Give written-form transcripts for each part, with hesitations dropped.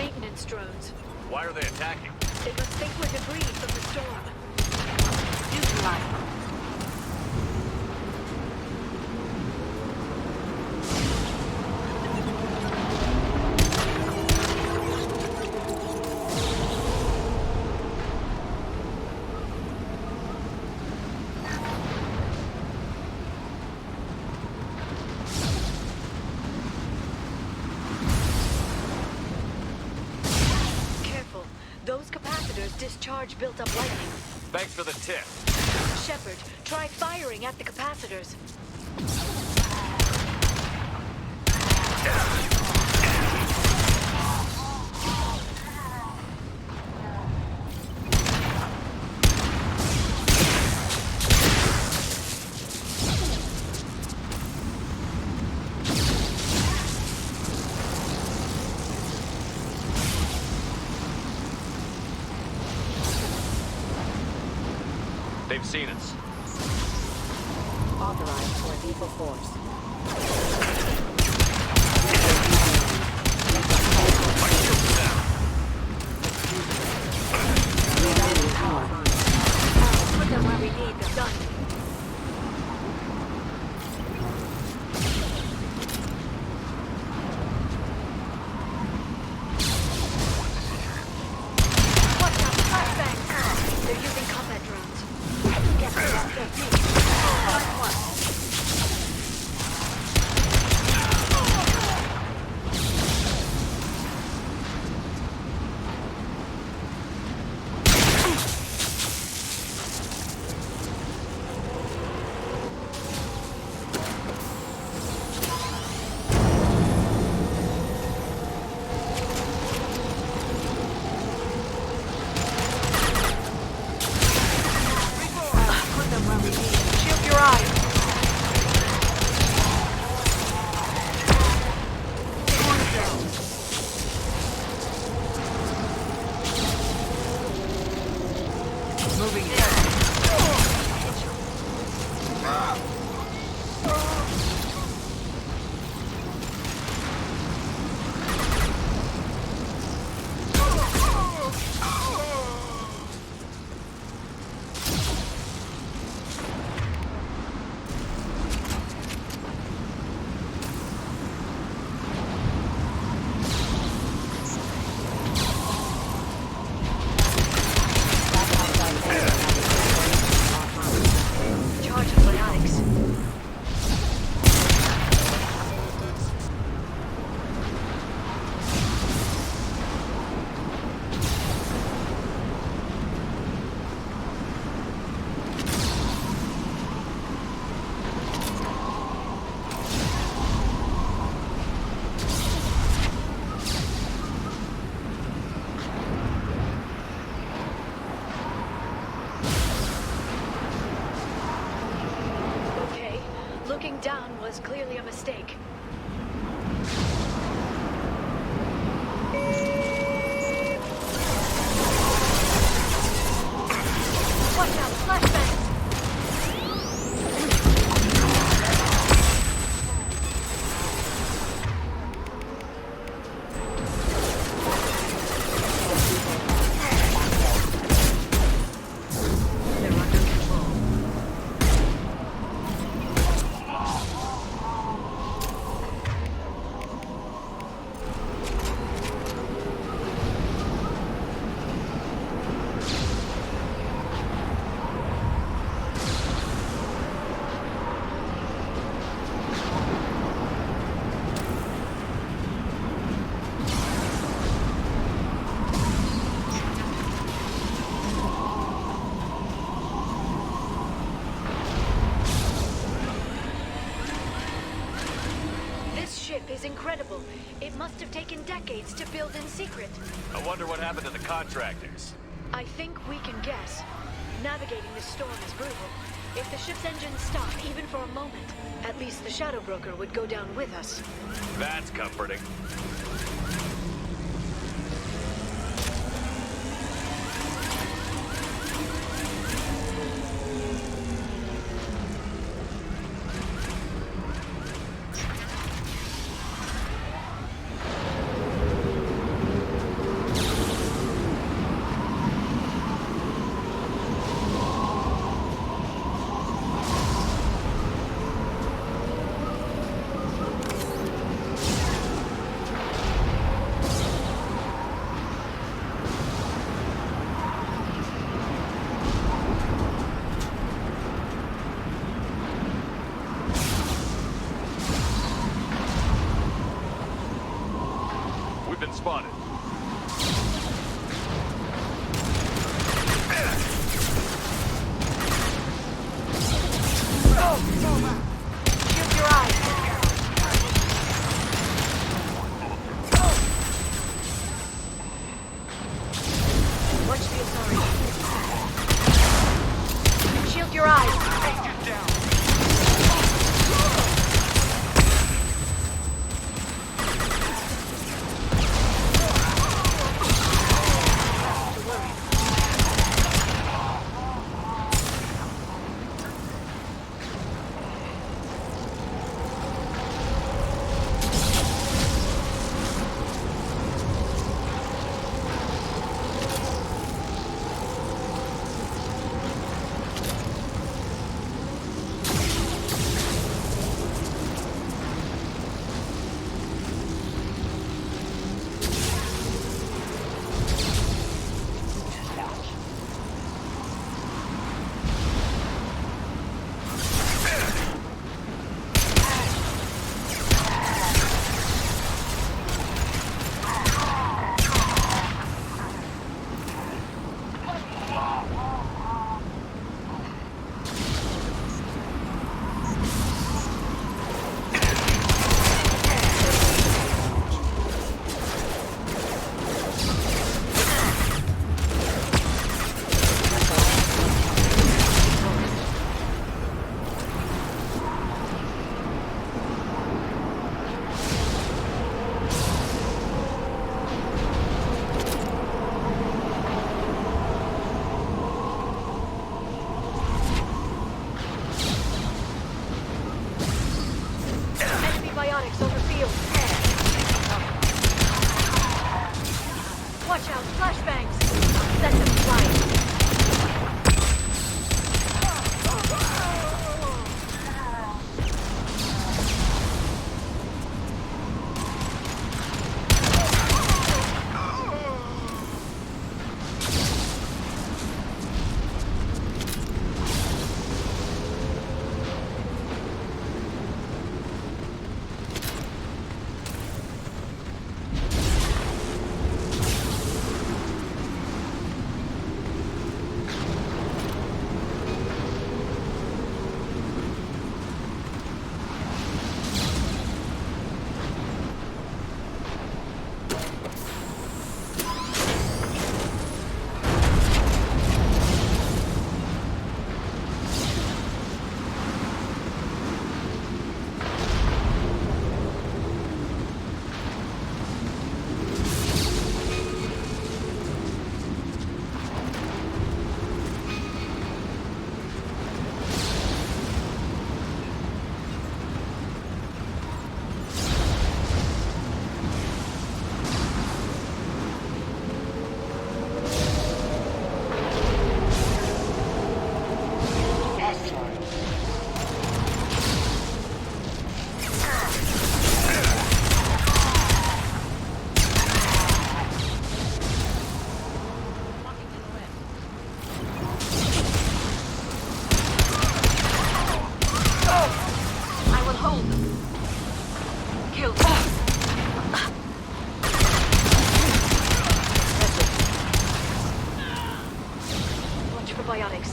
Maintenance drones. Why are they attacking? They must think we're debris from the storm. Neutralize them. Those capacitors discharge built-up lightning. Thanks for the tip. Shepard, try firing at the capacitors. They've seen us. Authorized for lethal force. My shield's down. Rerouting power. Put them where we need them. Done. Watch out, flashbangs! They're using combat drones. Get rid of their feet. One. Looking down was clearly a mistake. Watch out, flashbangs! Is incredible. It must have taken decades to build in secret. I wonder what happened to the contractors. I think we can guess. Navigating this storm is brutal. If the ship's engines stop, even for a moment, at least the Shadow Broker would go down with us. That's comforting. We've been spotted. Shield your eyes. Watch the authority. Shield your eyes. Biotics over field. Watch out, flashbangs. Set them flying. Biotics.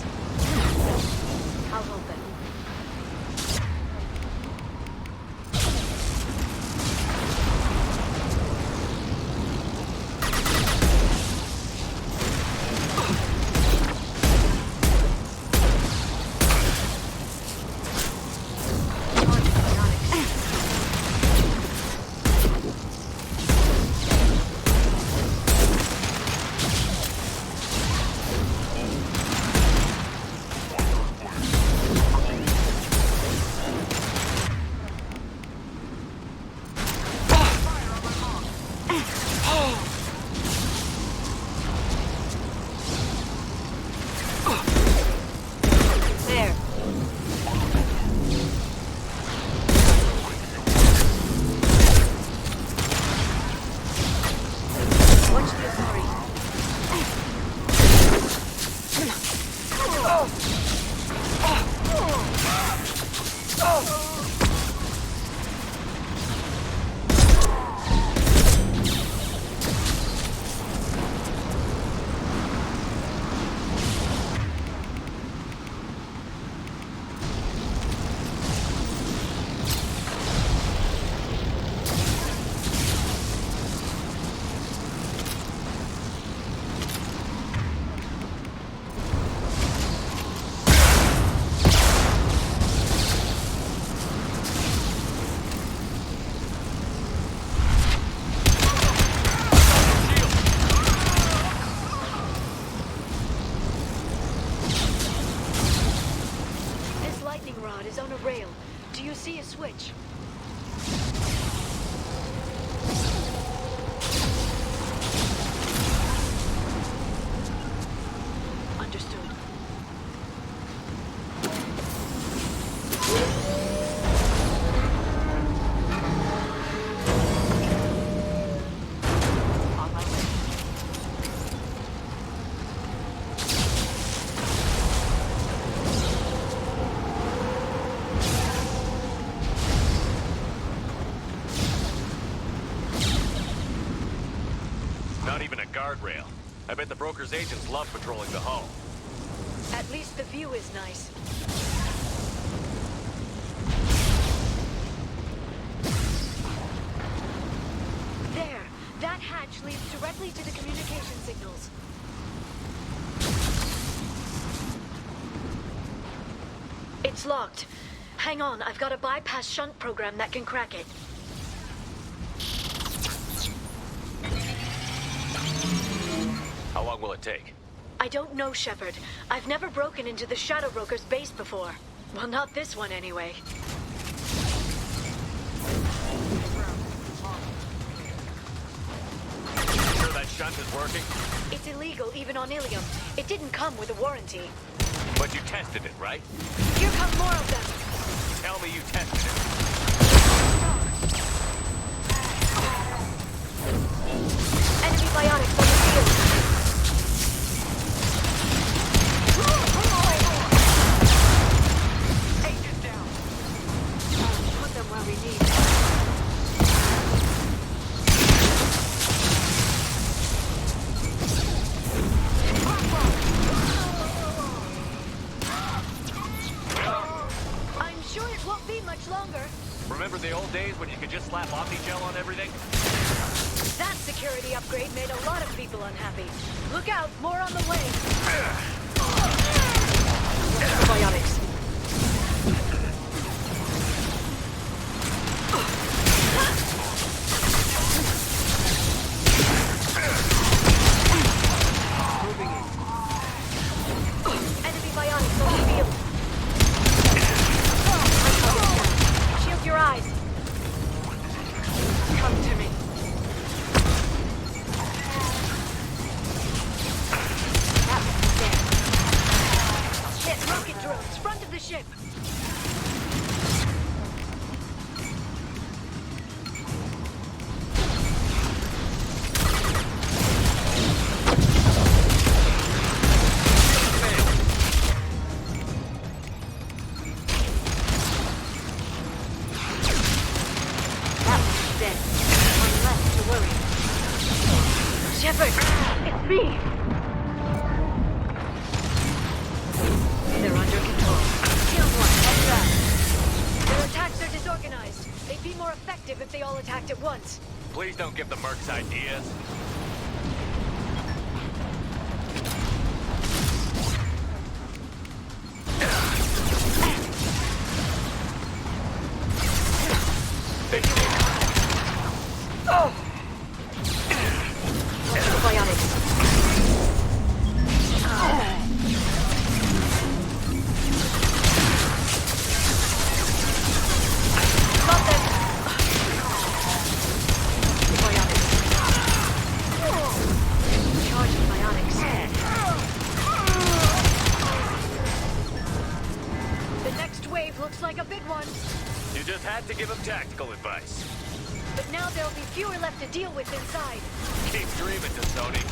I'll hold them. see a switch. Understood. On my way. Not even a guardrail. I bet the broker's agents love patrolling the hull. At least the view is nice. There! That hatch leads directly to the communication signals. It's locked. Hang on, I've got a bypass shunt program that can crack it. How long will it take? I don't know, Shepard. I've never broken into the Shadow Broker's base before. Well, not this one anyway. Sure that shunt is working? It's illegal even on Ilium. It didn't come with a warranty. But you tested it, right? Here come more of them. Tell me you tested it. Enemy biotics on the field. Agent down! Put them where we need them. I'm sure it won't be much longer. Remember the old days when you could just slap Omnigel on everything? That security upgrade made a lot of people unhappy. Look out, more on the way. Biotics. Enemy biotics on the field. Shield your eyes. Come to me. Hit rocket drones, front of the ship. That one's dead. One left to worry. Shepard, it's me. They're under control. Kill one, heads up. Their attacks are disorganized. They'd be more effective if they all attacked at once. Please don't give the mercs ideas. They see it. Watch the biotics. Got them. The biotics. Charging biotics. The next wave looks like a big one. You just had to give him tactical advice. But now there'll be fewer left to deal with inside. Keep dreaming, Sony.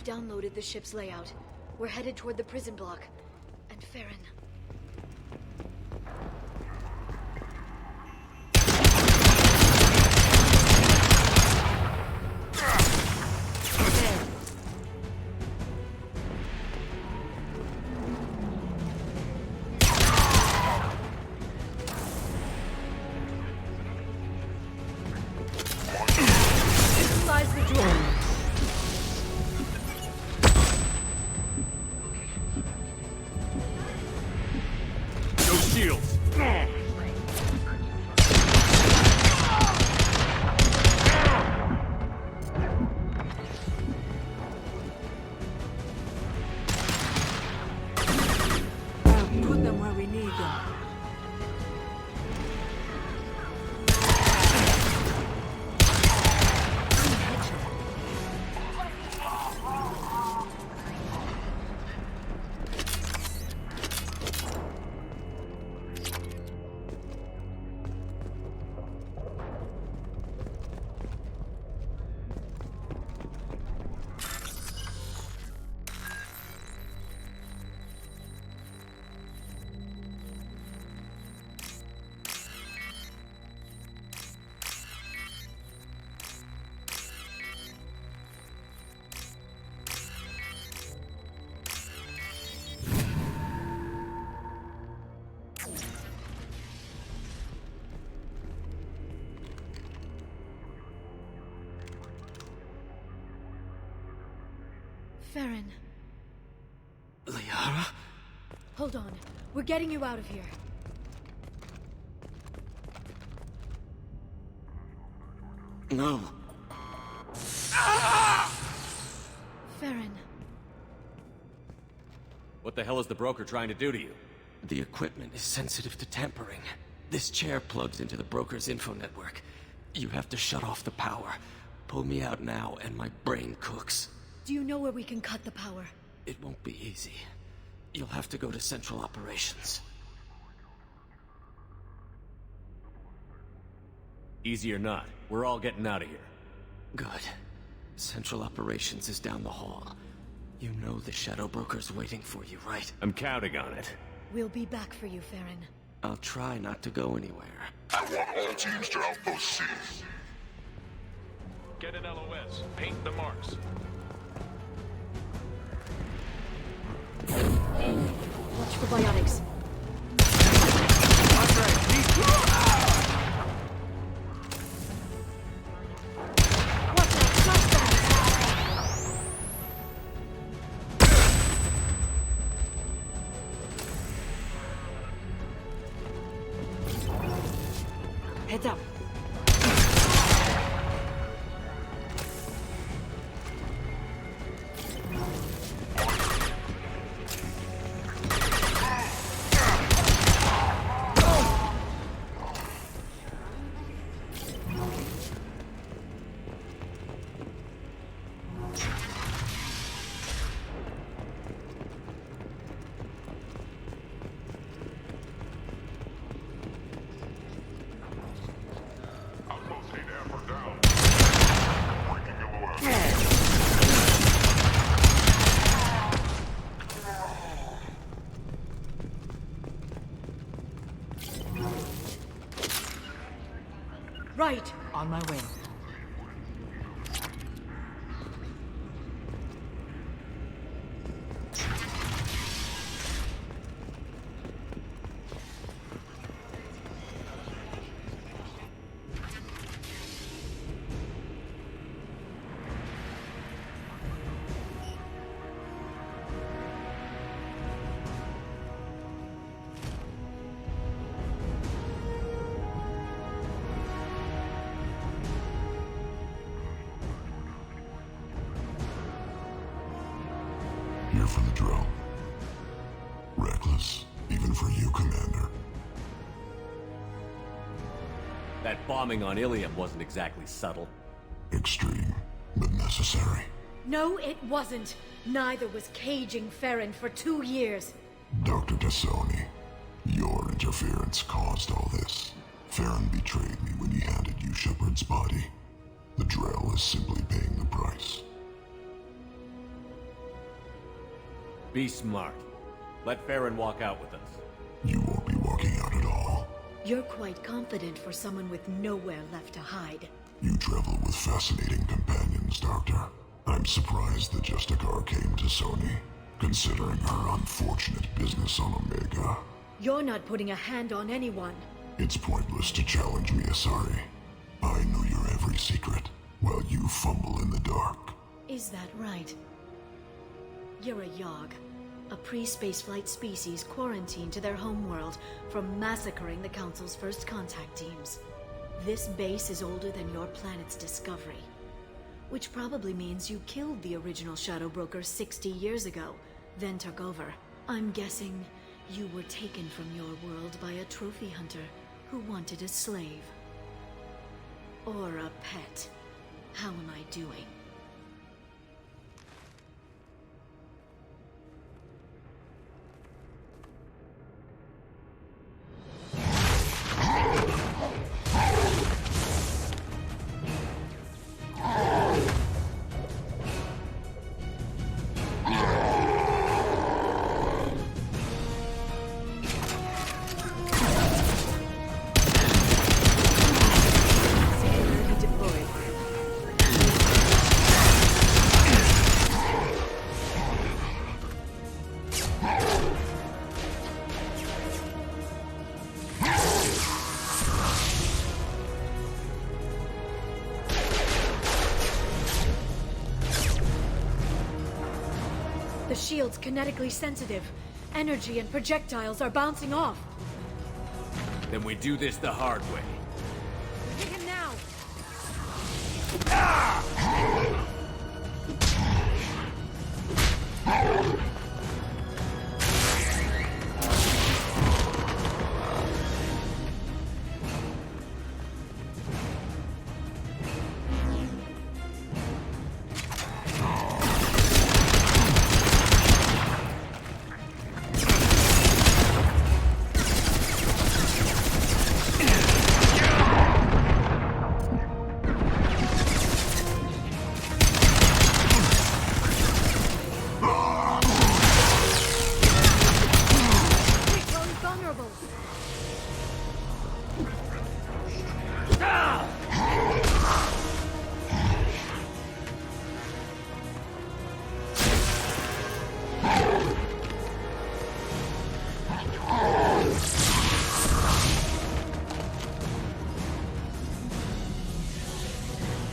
downloaded the ship's layout. We're headed toward the prison block. And Farron... Farron. Liara? Hold on. We're getting you out of here. No. Farron. What the hell is the broker trying to do to you? The equipment is sensitive to tampering. This chair plugs into the broker's info network. You have to shut off the power. Pull me out now and my brain cooks. Do you know where we can cut the power? It won't be easy. You'll have to go to Central Operations. Easy or not, we're all getting out of here. Good. Central Operations is down the hall. You know the Shadow Broker's waiting for you, right? I'm counting on it. We'll be back for you, Farron. I'll try not to go anywhere. I want all teams to Outpost C. Get an LOS. Paint the marks. Watch for biotics. Heads up. Right. On my way. Here for the drill. Reckless, even for you, Commander. That bombing on Ilium wasn't exactly subtle. Extreme, but necessary. No, it wasn't. Neither was caging Farron for 2 years. Dr. Tassoni, your interference caused all this. Farron betrayed me when he handed you Shepard's body. The drill is simply paying the price. Be smart. Let Farron walk out with us. You won't be walking out at all. You're quite confident for someone with nowhere left to hide. You travel with fascinating companions, Doctor. I'm surprised that just a car came to Sony, considering her unfortunate business on Omega. You're not putting a hand on anyone. It's pointless to challenge me, Asari. I know your every secret, while you fumble in the dark. Is that right? You're a Yogg, a pre-spaceflight species quarantined to their homeworld from massacring the Council's first contact teams. This base is older than your planet's discovery, which probably means you killed the original Shadow Broker 60 years ago, then took over. I'm guessing you were taken from your world by a trophy hunter who wanted a slave. Or a pet. How am I doing? The shield's kinetically sensitive. Energy and projectiles are bouncing off. Then we do this the hard way. Hit him now!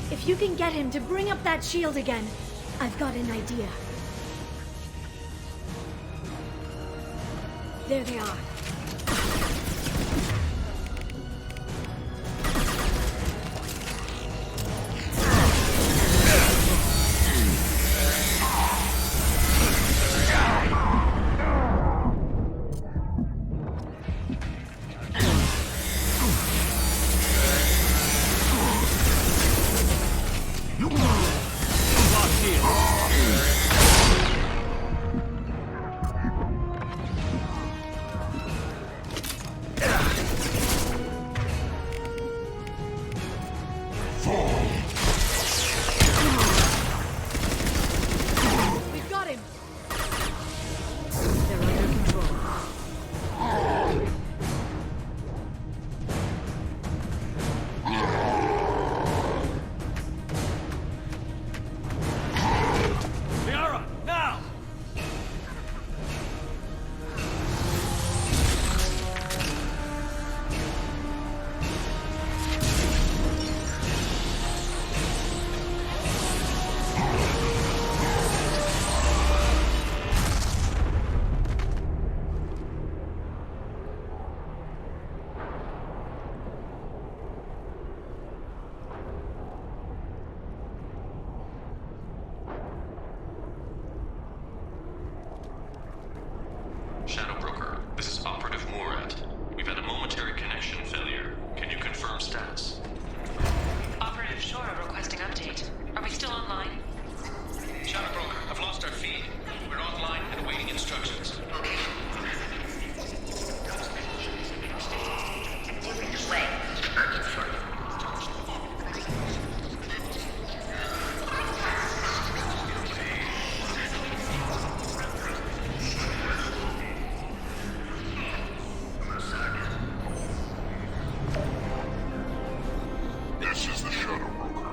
If you can get him to bring up that shield again, I've got an idea. There they are. Shadow Broker, this is Operative Murat. We've had a momentary connection failure. Can you confirm status? Operative Shora requesting update. Are we still online? Shadow Broker, I've lost our feed. We're online and awaiting instructions. Moving this way. This is the Shadow Broker.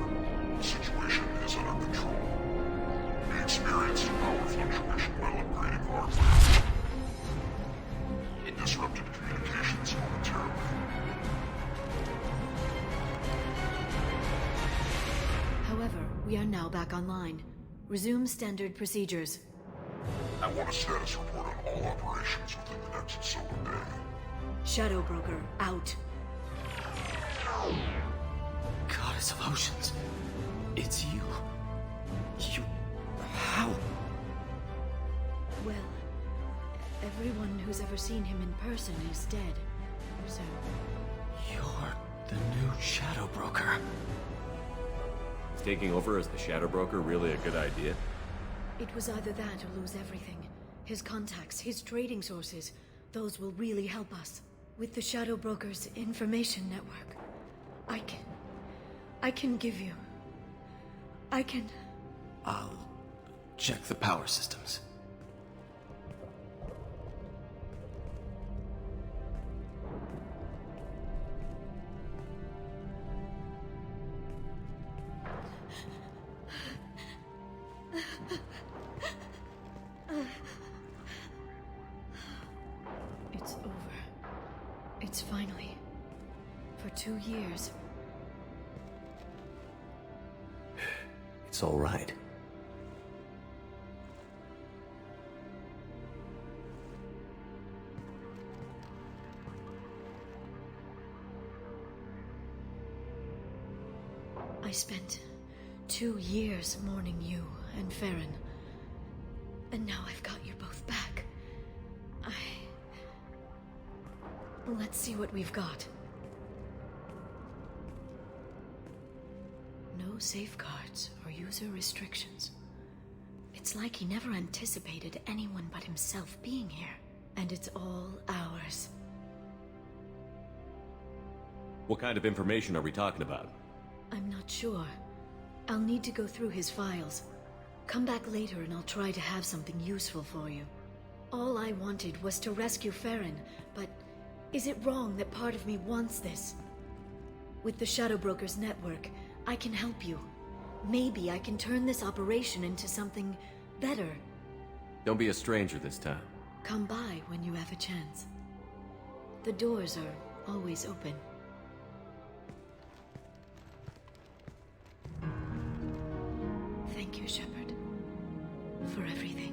The situation is under control. We experienced a power fluctuation while upgrading hardware. It disrupted communications momentarily. However, we are now back online. Resume standard procedures. I want a status report on all operations within the next solar day. Shadow Broker, out. Goddess of Oceans. It's you. You... How? Well, everyone who's ever seen him in person is dead. So, You're the new Shadow Broker. Is taking over as the Shadow Broker really a good idea? it was either that or lose everything. His contacts, his trading sources, those will really help us. With the Shadow Broker's information network, I can give you... I'll check the power systems. It's over. It's finally... For 2 years. It's all right. I spent 2 years mourning you and Farron. And now I've got you both back. Let's see what we've got. No safeguards or user restrictions. It's like he never anticipated anyone but himself being here. And it's all ours. What kind of information are we talking about? I'm not sure. I'll need to go through his files. Come back later and I'll try to have something useful for you. All I wanted was to rescue Farron, but is it wrong that part of me wants this? With the Shadow Broker's network, I can help you. Maybe I can turn this operation into something better. Don't be a stranger this time. Come by when you have a chance. The doors are always open. Thank you, Shepard, for everything.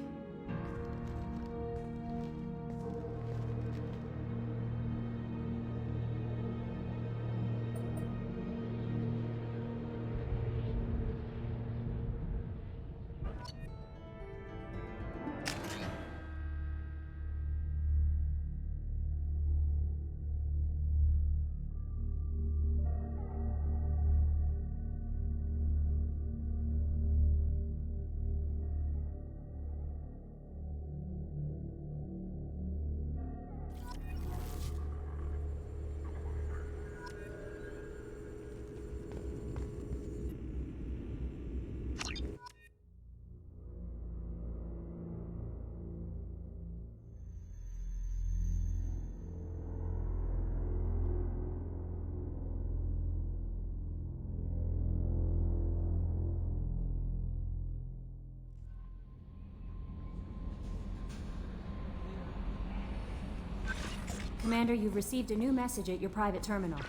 Commander, you've received a new message at your private terminal.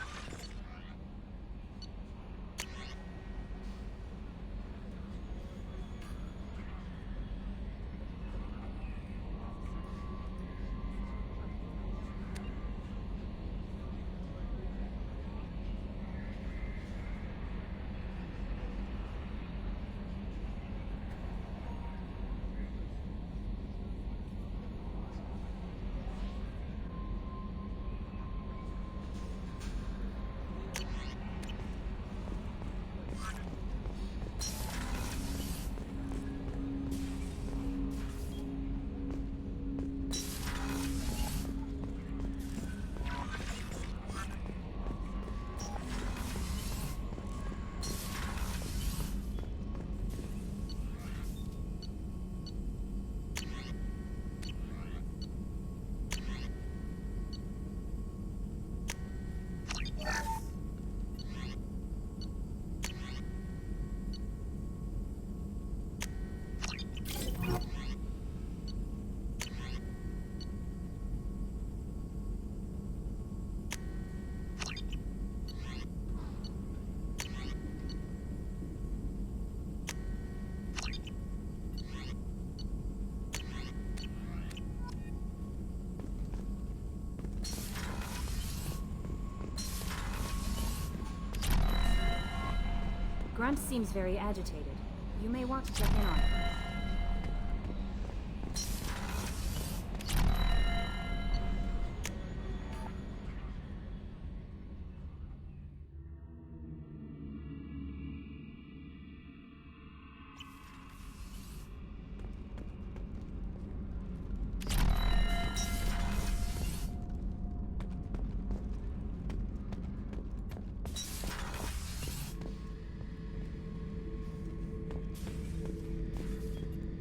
Grunt seems very agitated. You may want to check in on him.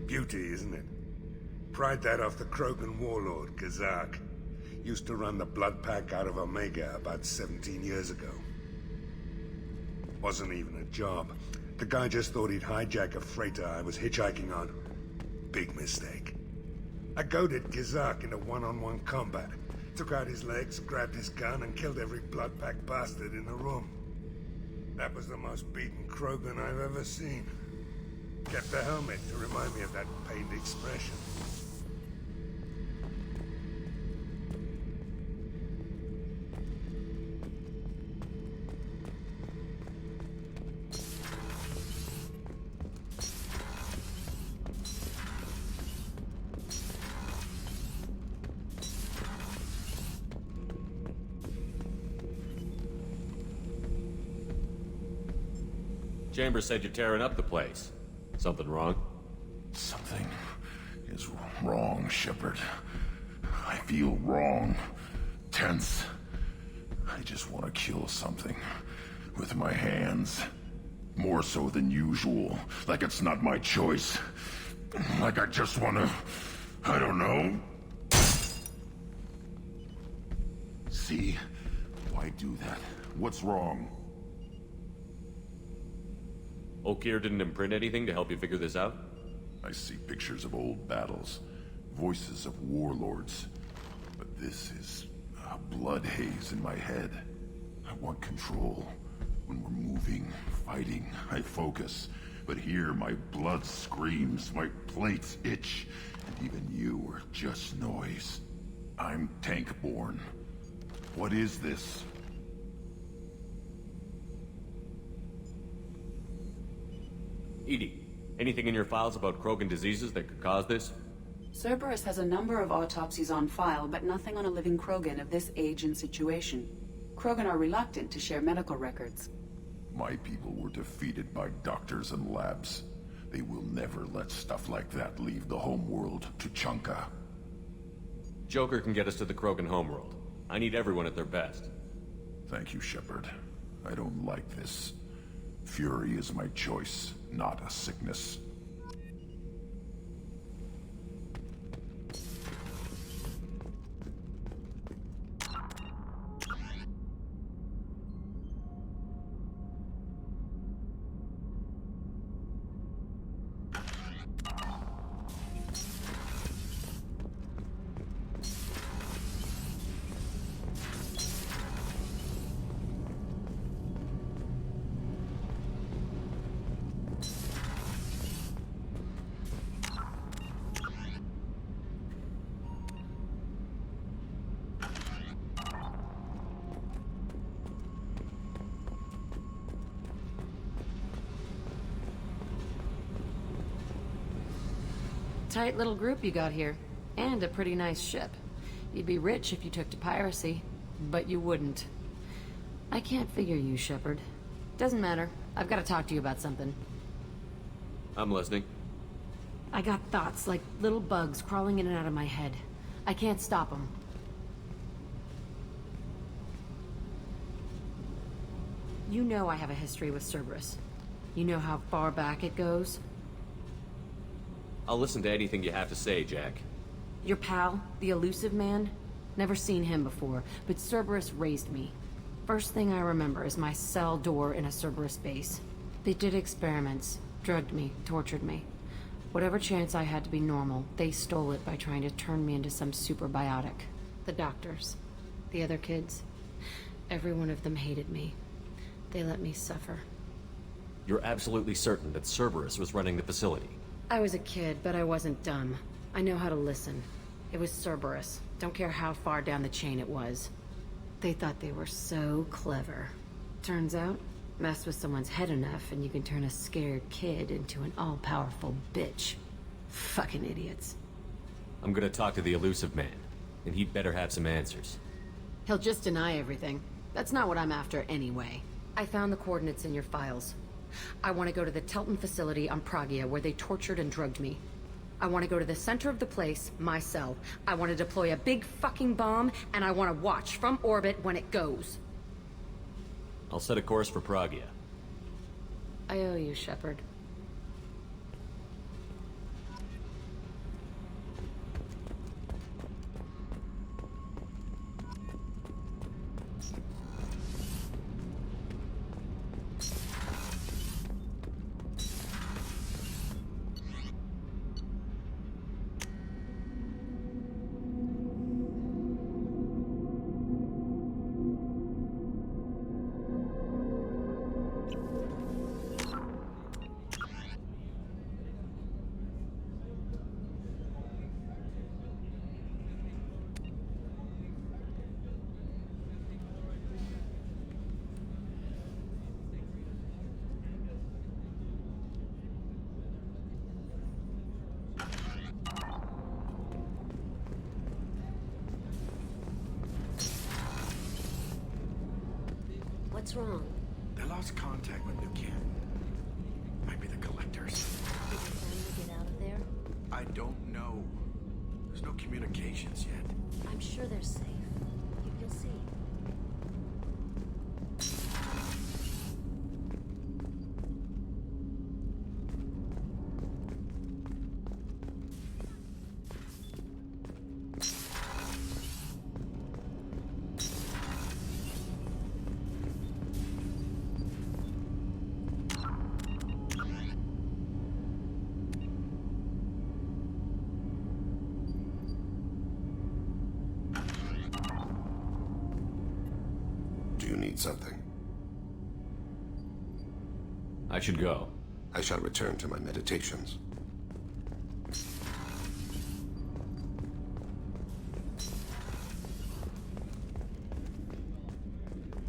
Beauty, isn't it? Pried that off the Krogan warlord, Gazak. Used to run the blood pack out of Omega about 17 years ago. Wasn't even a job. The guy just thought he'd hijack a freighter I was hitchhiking on. Big mistake. I goaded Gazak into one-on-one combat. Took out his legs, grabbed his gun, and killed every blood pack bastard in the room. That was the most beaten Krogan I've ever seen. Kept the helmet to remind me of that pained expression. Chambers said you're tearing up the place. Something wrong? Something is wrong, Shepard. I feel wrong. Tense. I just want to kill something. With my hands. More so than usual. Like it's not my choice. Like I just want to... I don't know. See? Why do that? What's wrong? Okir didn't imprint anything to help you figure this out? I see pictures of old battles, voices of warlords. But this is a blood haze in my head. I want control. When we're moving, fighting, I focus. But here my blood screams, my plates itch, and even you are just noise. I'm tank-born. What is this? Edie, anything in your files about Krogan diseases that could cause this? Cerberus has a number of autopsies on file, but nothing on a living Krogan of this age and situation. Krogan are reluctant to share medical records. My people were defeated by doctors and labs. They will never let stuff like that leave the homeworld to Chunka. Joker can get us to the Krogan homeworld. I need everyone at their best. Thank you, Shepard. I don't like this. Fury is my choice, not a sickness. Tight little group you got here. And a pretty nice ship. You'd be rich if you took to piracy, but you wouldn't. I can't figure you, Shepard. Doesn't matter. I've got to talk to you about something. I'm listening. I got thoughts like little bugs crawling in and out of my head. I can't stop them. You know I have a history with Cerberus. You know how far back it goes? I'll listen to anything you have to say, Jack. Your pal, the elusive man? Never seen him before, but Cerberus raised me. First thing I remember is my cell door in a Cerberus base. They did experiments, drugged me, tortured me. Whatever chance I had to be normal, they stole it by trying to turn me into some superbiotic. The doctors, the other kids, every one of them hated me. They let me suffer. You're absolutely certain that Cerberus was running the facility? I was a kid, but I wasn't dumb. I know how to listen. It was Cerberus. Don't care how far down the chain it was. They thought they were so clever. Turns out, Mess with someone's head enough and you can turn a scared kid into an all-powerful bitch. Fucking idiots. I'm gonna talk to the elusive man, and he'd better have some answers. He'll just deny everything. That's not what I'm after anyway. I found the coordinates in your files. I want to go to the Telton facility on Pragia where they tortured and drugged me. I want to go to the center of the place, my cell. I want to deploy a big fucking bomb, and I want to watch from orbit when it goes. I'll set a course for Pragia. I owe you, Shepard. What's wrong? They lost contact with New Kent. Might be the collectors. Did you plan to get out of there? I don't know. There's no communications yet. I'm sure they're safe. You'll see. You need something. I should go. I shall return to my meditations.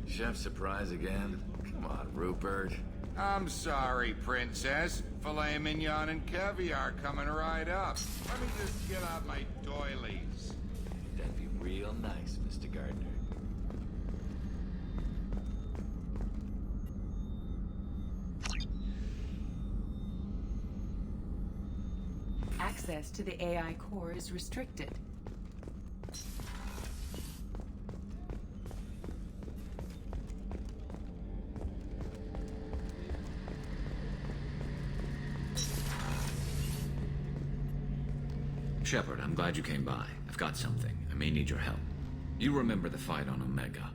Chef surprise again? Come on, Rupert. I'm sorry, Princess. Filet mignon and caviar coming right up. Let me just get out my doilies. That'd be real nice, Mr. Gardner. Access to the AI core is restricted. Shepard, I'm glad you came by. I've got something. I may need your help. You remember the fight on Omega?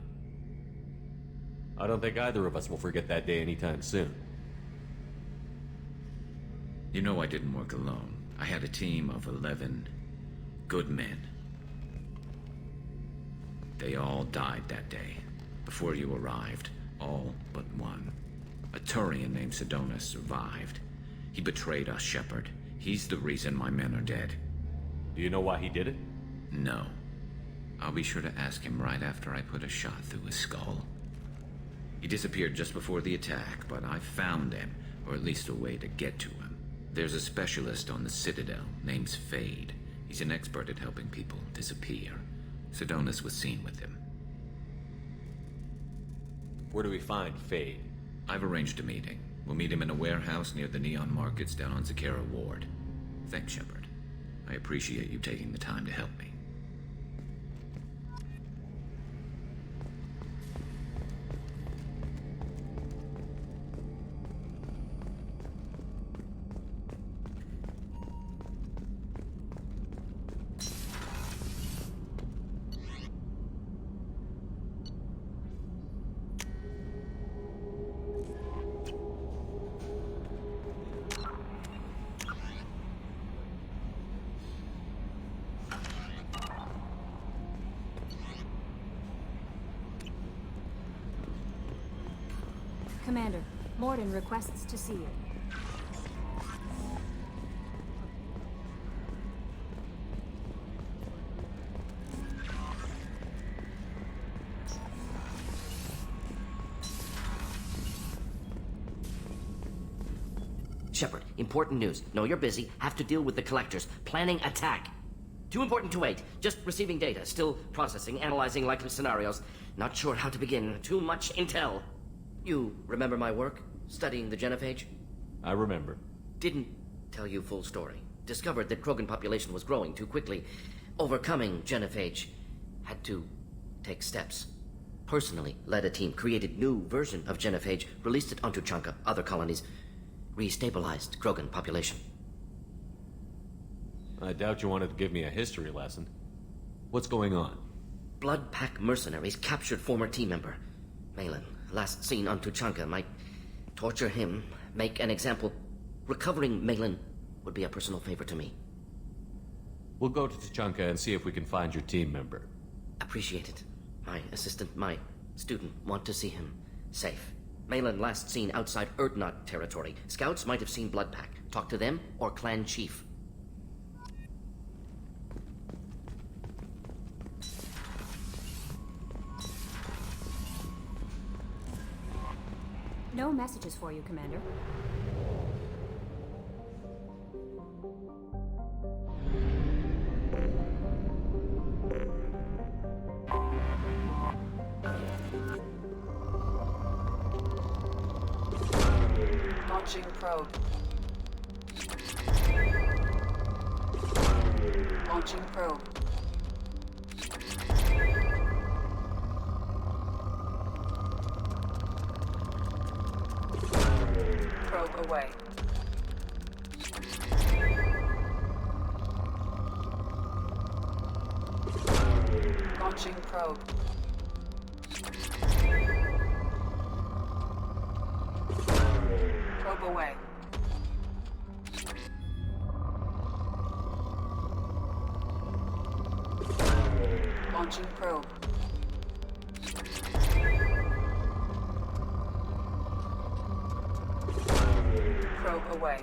I don't think either of us will forget that day anytime soon. You know I didn't work alone. I had a team of 11 good men. They all died that day, before you arrived. All but one. A Turian named Sidonis survived. He betrayed us, Shepard. He's the reason my men are dead. Do you know why he did it? No. I'll be sure to ask him right after I put a shot through his skull. He disappeared just before the attack, but I found him, or at least a way to get to him. There's a specialist on the Citadel, named Fade. He's an expert at helping people disappear. Sidonis was seen with him. Where do we find Fade? I've arranged a meeting. We'll meet him in a warehouse near the Neon Markets down on Zakera Ward. Thanks, Shepard. I appreciate you taking the time to help me. Commander, Morden requests to see you. Shepard, important news. Know you're busy. Have to deal with the collectors. Planning attack. Too important to wait. Just receiving data. Still processing, analyzing likely scenarios. Not sure how to begin. Too much intel. You remember my work? Studying the genophage? I remember. Didn't tell you full story. Discovered that Krogan population was growing too quickly. Overcoming genophage. Had to take steps. Personally led a team, created new version of genophage, released it onto Chanka, other colonies. Restabilized Krogan population. I doubt you wanted to give me a history lesson. What's going on? Blood Pack mercenaries captured former team member. Malin, last seen on Tuchanka, might torture him, make an example. Recovering Malin would be a personal favor to me. We'll go to Tuchanka and see if we can find your team member. Appreciate it. My assistant, my student, want to see him safe. Malin last seen outside Erdnot territory. Scouts might have seen Blood Pack. Talk to them or clan chief. No messages for you, Commander. Launching probe. Launching probe. Probe away. Launching probe. Probe away. Launching probe. Probe away.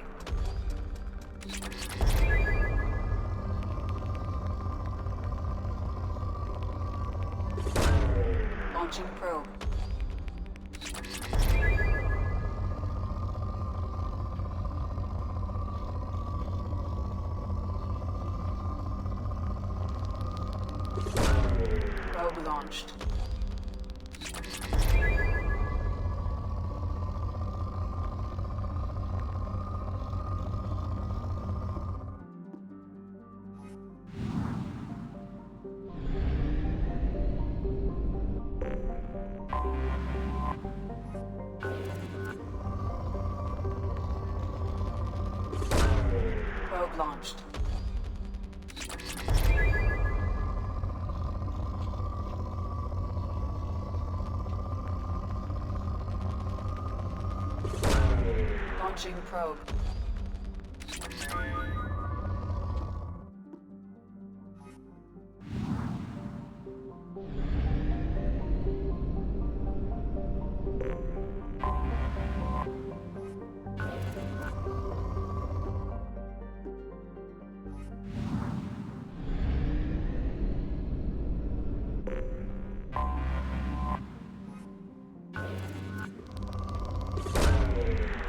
Launching probe. Probe launched. Probe launched. Launching probe.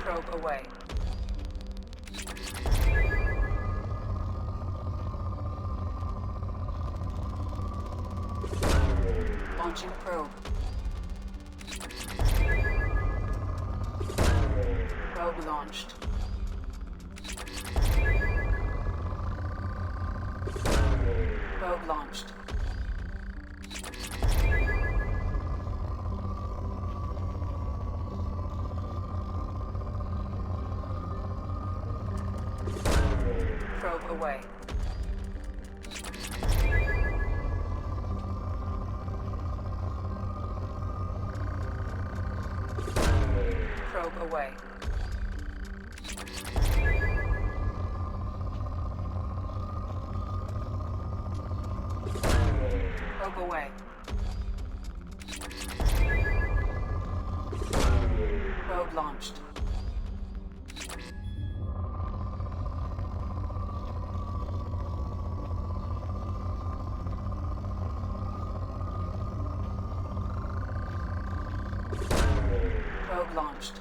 Probe away. Launching probe. Probe launched. Probe launched. Probe away. Probe away. Probe away. Probe launched. Probe launched.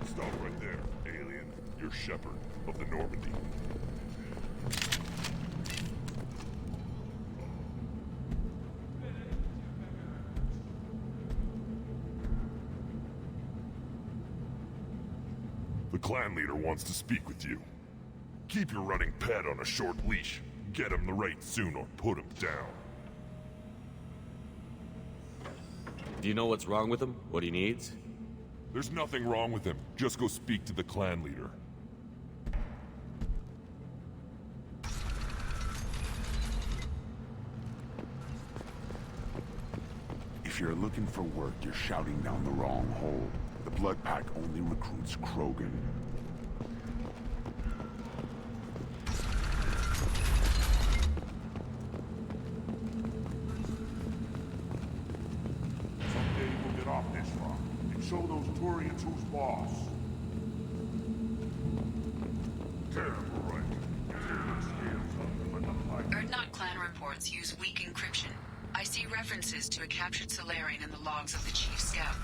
Stop right there, alien. You're Shepard of the Normandy. The clan leader wants to speak with you. Keep your running pet on a short leash. Get him the right soon or put him down. Do you know what's wrong with him? What he needs? There's nothing wrong with him. Just go speak to the clan leader. If you're looking for work, you're shouting down the wrong hole. The Blood Pack only recruits Krogan. Someday we'll get off this rock and show those Turians who's boss. Terrible, right? Erdnot clan reports use weak encryption. I see references to a captured Solarian in the logs of the Chief Scout.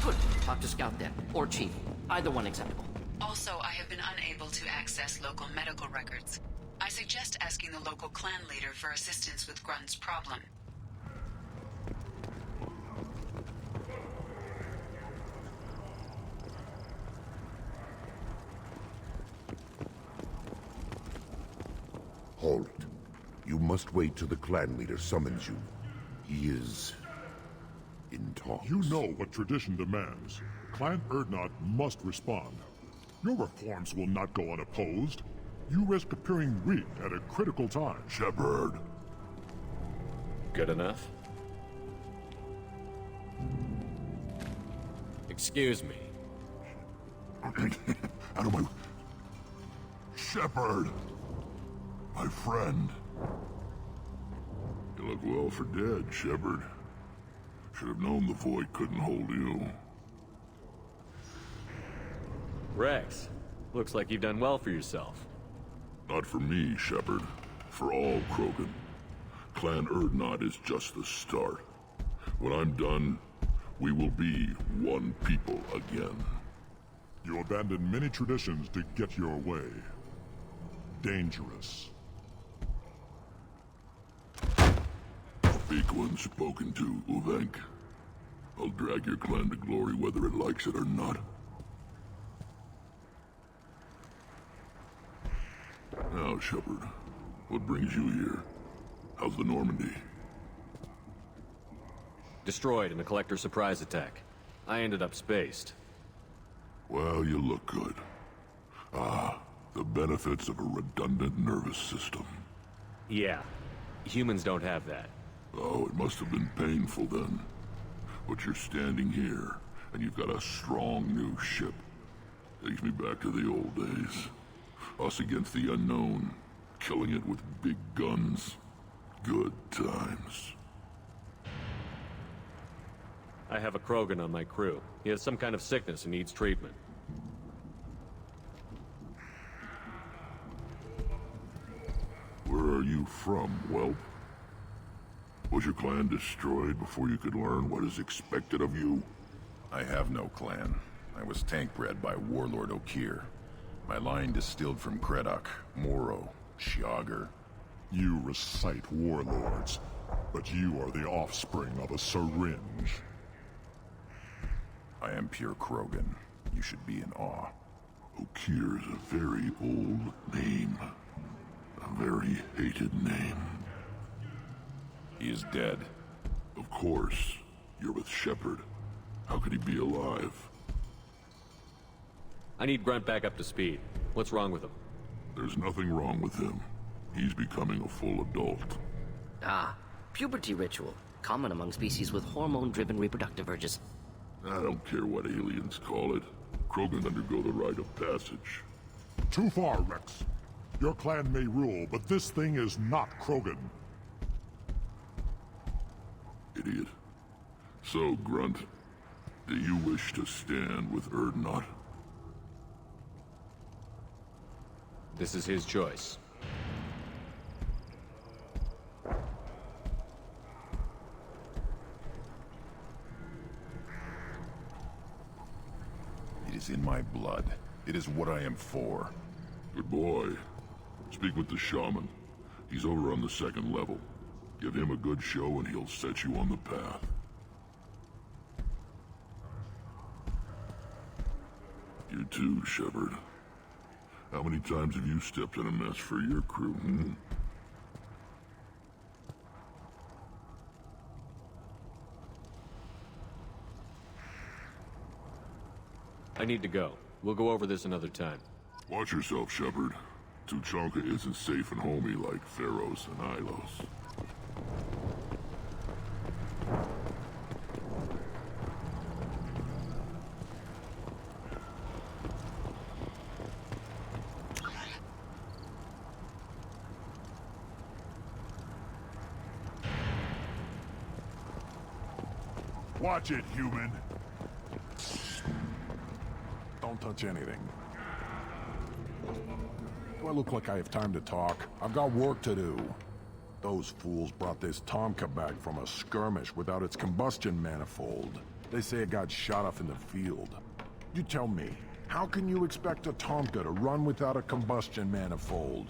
Good. Talk to Scout then. Or Chief. Either one acceptable. Also, I have been unable to access local medical records. I suggest asking the local clan leader for assistance with Grunt's problem. Halt. You must wait till the clan leader summons you. He is in talks. You know what tradition demands. Clan Erdnot must respond. Your reforms will not go unopposed. You risk appearing weak at a critical time. Shepard. Good enough? Excuse me. Out of my... Shepard! My friend. You look well for dead, Shepard. Should have known the Void couldn't hold you. Rex, looks like you've done well for yourself. Not for me, Shepard. For all Krogan. Clan Erdnot is just the start. When I'm done, we will be one people again. You abandoned many traditions to get your way. Dangerous. Big one spoken to, Uvenk. I'll drag your clan to glory whether it likes it or not. Now, Shepard, what brings you here? How's the Normandy? Destroyed in a collector surprise attack. I ended up spaced. Well, you look good. Ah, the benefits of a redundant nervous system. Yeah, humans don't have that. Oh, it must have been painful then. But you're standing here, and you've got a strong new ship. Takes me back to the old days. Us against the unknown, killing it with big guns. Good times. I have a Krogan on my crew. He has some kind of sickness and needs treatment. Where are you from, whelp? Was your clan destroyed before you could learn what is expected of you? I have no clan. I was tank bred by Warlord Okir. My line distilled from Kredok, Moro, Shiagar. You recite warlords, but you are the offspring of a syringe. I am pure Krogan. You should be in awe. Okeer is a very old name. A very hated name. He is dead. Of course. You're with Shepard. How could he be alive? I need Grunt back up to speed. What's wrong with him? There's nothing wrong with him. He's becoming a full adult. Ah, puberty ritual. Common among species with hormone-driven reproductive urges. I don't care what aliens call it. Krogan undergo the rite of passage. Too far, Rex. Your clan may rule, but this thing is not Krogan. Idiot. So, Grunt, do you wish to stand with Urdnot? This is his choice. It is in my blood. It is what I am for. Good boy. Speak with the shaman. He's over on the second level. Give him a good show and he'll set you on the path. You too, Shepard. How many times have you stepped in a mess for your crew, hmm? I need to go. We'll go over this another time. Watch yourself, Shepard. Tuchanka isn't safe and homey like Pharaohs and Ilos. Watch it, human. Don't touch anything. Do I look like I have time to talk? I've got work to do. Those fools brought this Tomka back from a skirmish without its combustion manifold. They say it got shot off in the field. You tell me, how can you expect a Tomka to run without a combustion manifold?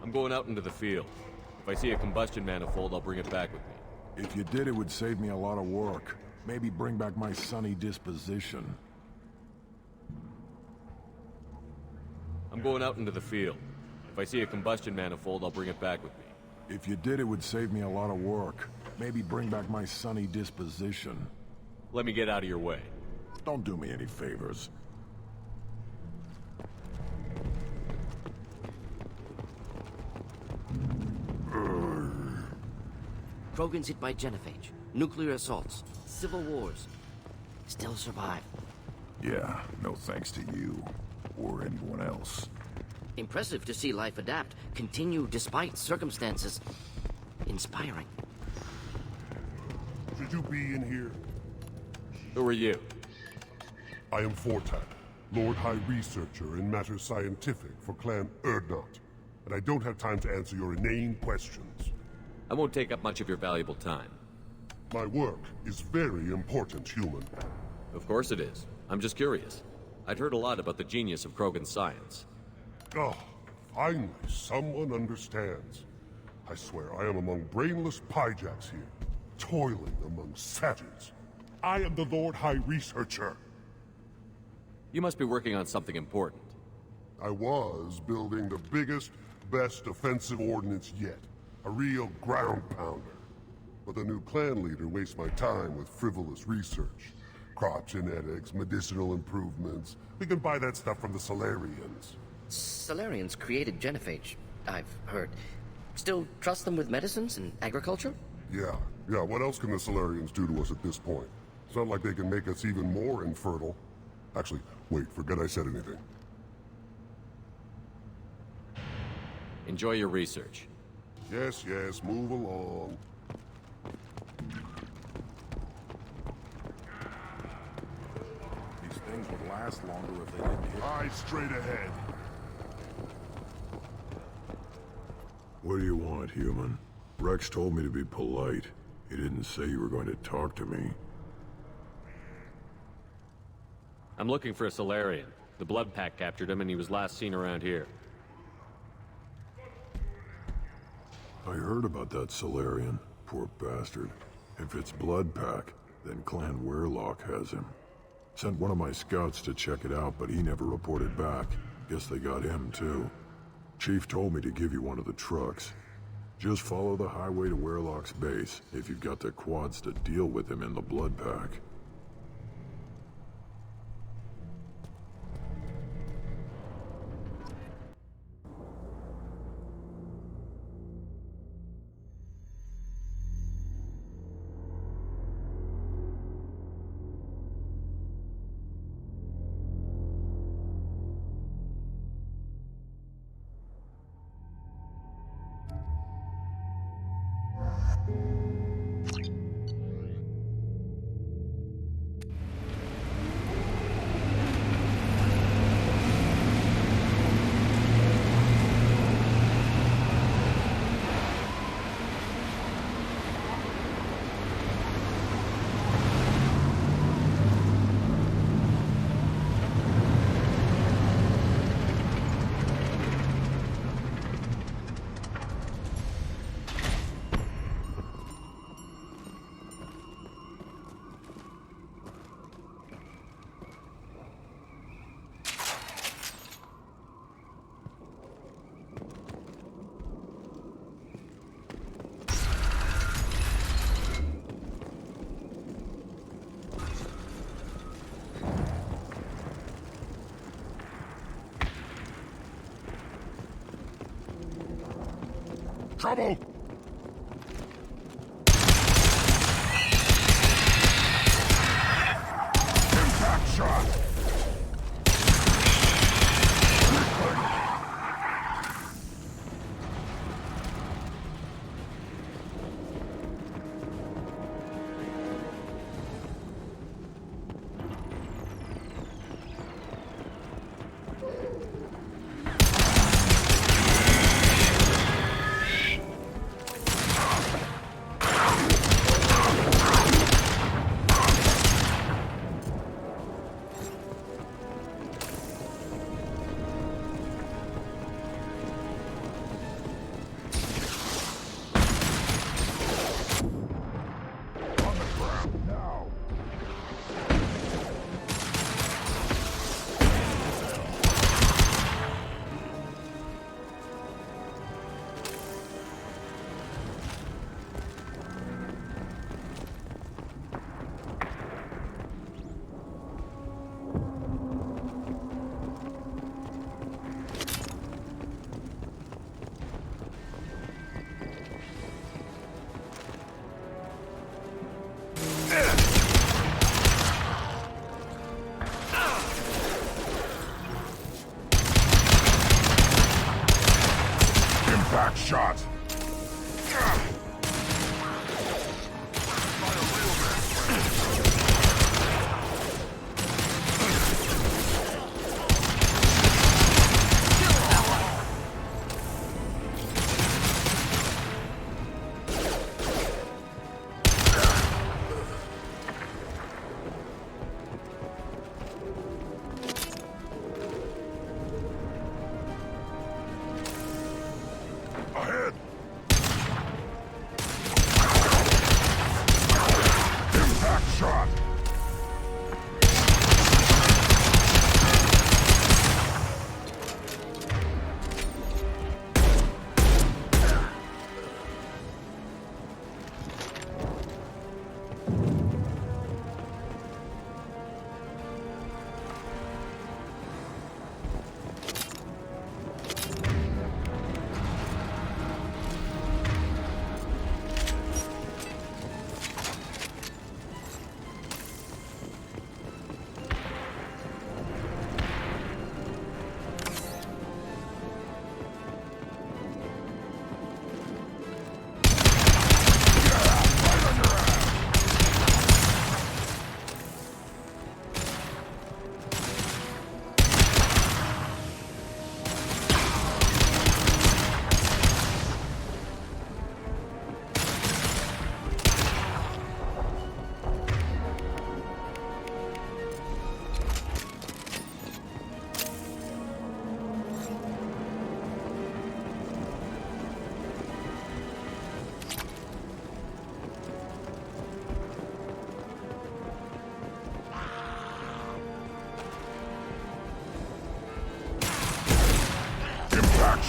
I'm going out into the field. If I see a combustion manifold, I'll bring it back with me. If you did, it would save me a lot of work. Maybe bring back my sunny disposition. I'm going out into the field. If I see a combustion manifold, I'll bring it back with me. If you did, it would save me a lot of work. Maybe bring back my sunny disposition. Let me get out of your way. Don't do me any favors. Krogans hit by genophage, nuclear assaults, civil wars. Still survive. Yeah, no thanks to you. Or anyone else. Impressive to see life adapt, continue despite circumstances. Inspiring. Should you be in here? Who are you? I am Fortat, Lord High Researcher in matters scientific for Clan Urdnot, and I don't have time to answer your inane questions. I won't take up much of your valuable time. My work is very important, human. Of course it is. I'm just curious. I'd heard a lot about the genius of Krogan science. Oh, finally, someone understands. I swear I am among brainless pyjacks here, toiling among savages. I am the Lord High Researcher. You must be working on something important. I was building the biggest, best offensive ordnance yet. A real ground pounder. But the new clan leader wastes my time with frivolous research. Crop genetics, medicinal improvements. We can buy that stuff from the Solarians. Solarians created genophage, I've heard. Still trust them with medicines and agriculture? Yeah. What else can the Solarians do to us at this point? It's not like they can make us even more infertile. Actually, wait, forget I said anything. Enjoy your research. Yes, move along. These things would last longer if they didn't hit. Eyes straight ahead. What do you want, human? Rex told me to be polite. He didn't say you were going to talk to me. I'm looking for a Solarian. The Blood Pack captured him and he was last seen around here. I heard about that Solarian. Poor bastard. If it's Blood Pack, then Clan Weirlock has him. Sent one of my scouts to check it out, but he never reported back. Guess they got him, too. Chief told me to give you one of the trucks. Just follow the highway to Weirlock's base, if you've got the quads to deal with him in the Blood Pack. Trouble! Impact shot!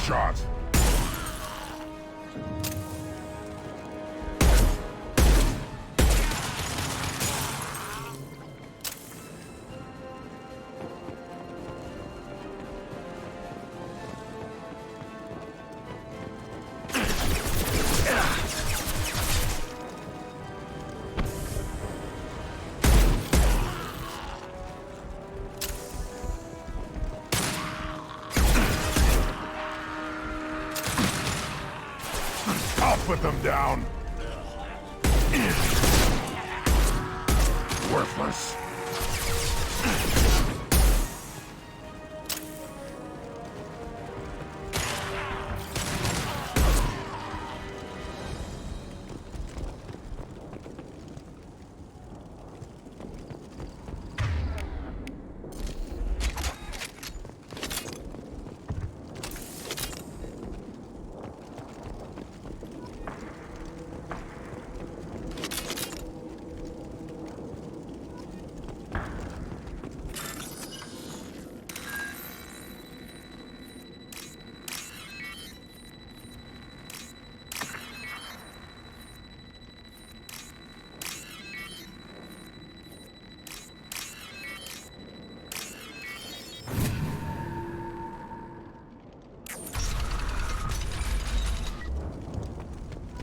shot. Put them down. Worthless.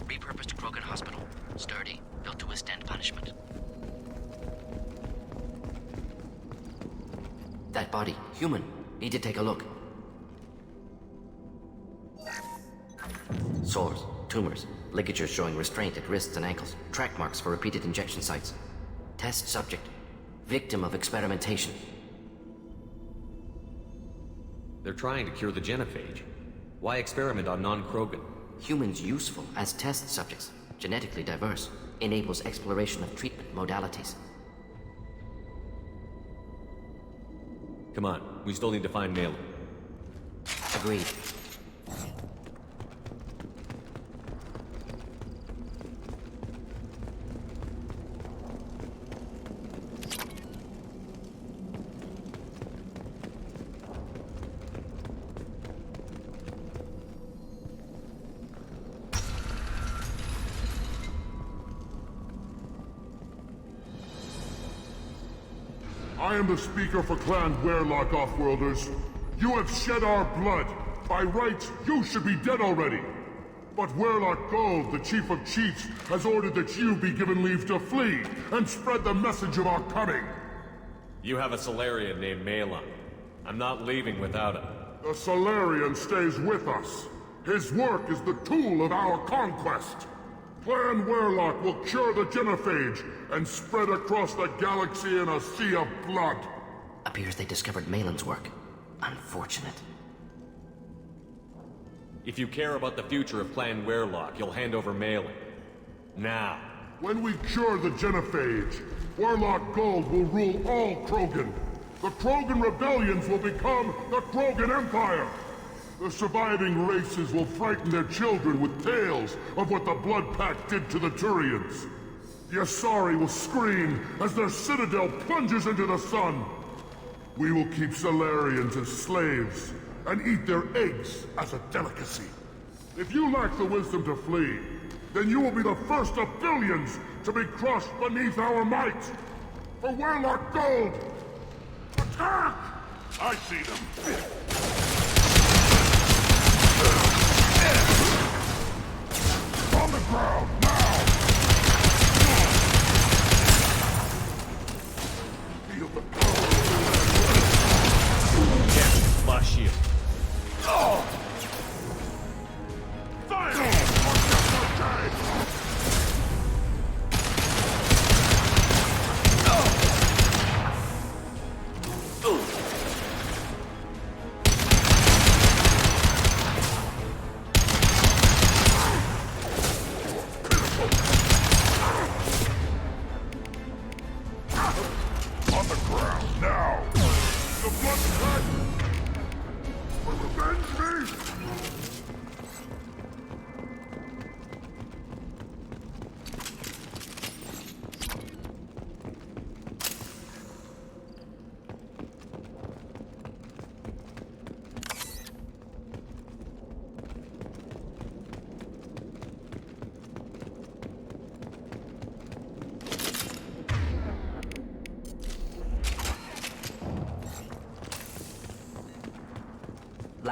Repurposed Krogan Hospital. Sturdy, built to withstand punishment. That body, human. Need to take a look. Sores, tumors, ligatures showing restraint at wrists and ankles, track marks for repeated injection sites. Test subject, victim of experimentation. They're trying to cure the genophage. Why experiment on non-Krogan? Humans useful as test subjects, genetically diverse, enables exploration of treatment modalities. Come on, we still need to find Malin. Agreed. I am the speaker for Clan Werlock, Offworlders. You have shed our blood. By rights, you should be dead already. But Werlock Gold, the Chief of Chiefs, has ordered that you be given leave to flee and spread the message of our coming. You have a Solarian named Malin. I'm not leaving without him. The Solarian stays with us. His work is the tool of our conquest. Clan Werlock will cure the genophage and spread across the galaxy in a sea of blood. Appears they discovered Malin's work. Unfortunate. If you care about the future of Clan Werlock, you'll hand over Malin. Now. When we cure the genophage, Werlock Gold will rule all Krogan. The Krogan rebellions will become the Krogan Empire. The surviving races will frighten their children with tales of what the Blood Pact did to the Turians. The Asari will scream as their citadel plunges into the sun. We will keep Solarians as slaves and eat their eggs as a delicacy. If you lack the wisdom to flee, then you will be the first of billions to be crushed beneath our might. For Werlock Gold, attack! I see them. On the ground, now! Feel the power of the Yes, my shield. Oh! Fire!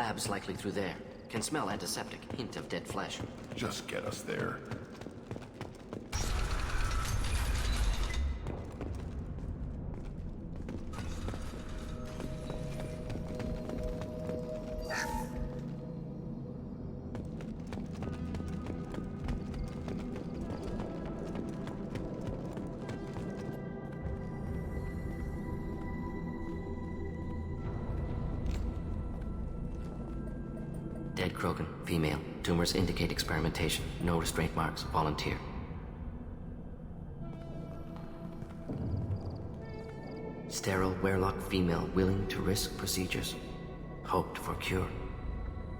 lab's likely through there. Can smell antiseptic, hint of dead flesh. Just get us there. Dead Krogan, female. Tumors indicate experimentation. No restraint marks. Volunteer. Sterile Werelock female willing to risk procedures. Hoped for cure.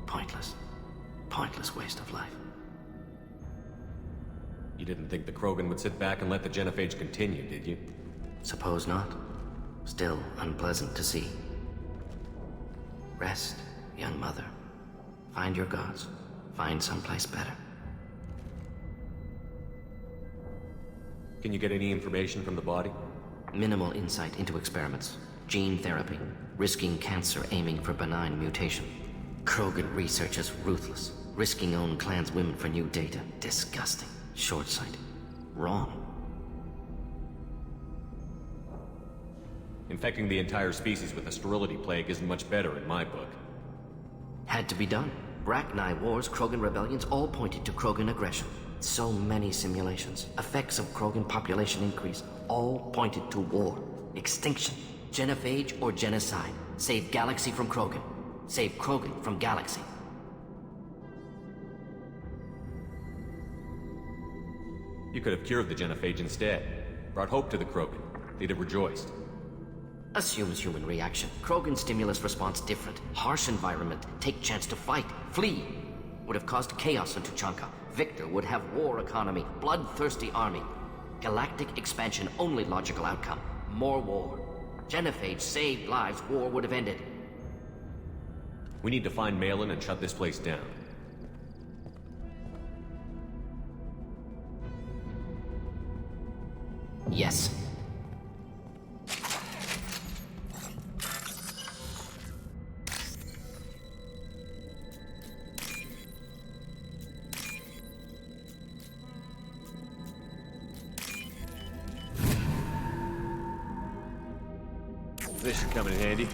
Pointless. Pointless waste of life. You didn't think the Krogan would sit back and let the genophage continue, did you? Suppose not. Still unpleasant to see. Rest, young mother. Find your gods. Find someplace better. Can you get any information from the body? Minimal insight into experiments. Gene therapy. Risking cancer aiming for benign mutation. Krogan research is ruthless. Risking own clan's women for new data. Disgusting. Short-sighted. Wrong. Infecting the entire species with the sterility plague isn't much better in my book. Had to be done. Bracknai wars, Krogan rebellions, all pointed to Krogan aggression. So many simulations. Effects of Krogan population increase, all pointed to war. Extinction. Genophage or genocide. Save galaxy from Krogan. Save Krogan from galaxy. You could have cured the genophage instead. Brought hope to the Krogan. They'd have rejoiced. Assumes human reaction. Krogan stimulus response different. Harsh environment. Take chance to fight. Flee. Would have caused chaos in Tuchanka. Victor would have war economy. Bloodthirsty army. Galactic expansion only logical outcome. More war. Genophage saved lives. War would have ended. We need to find Malin and shut this place down. Yes. This should come in handy.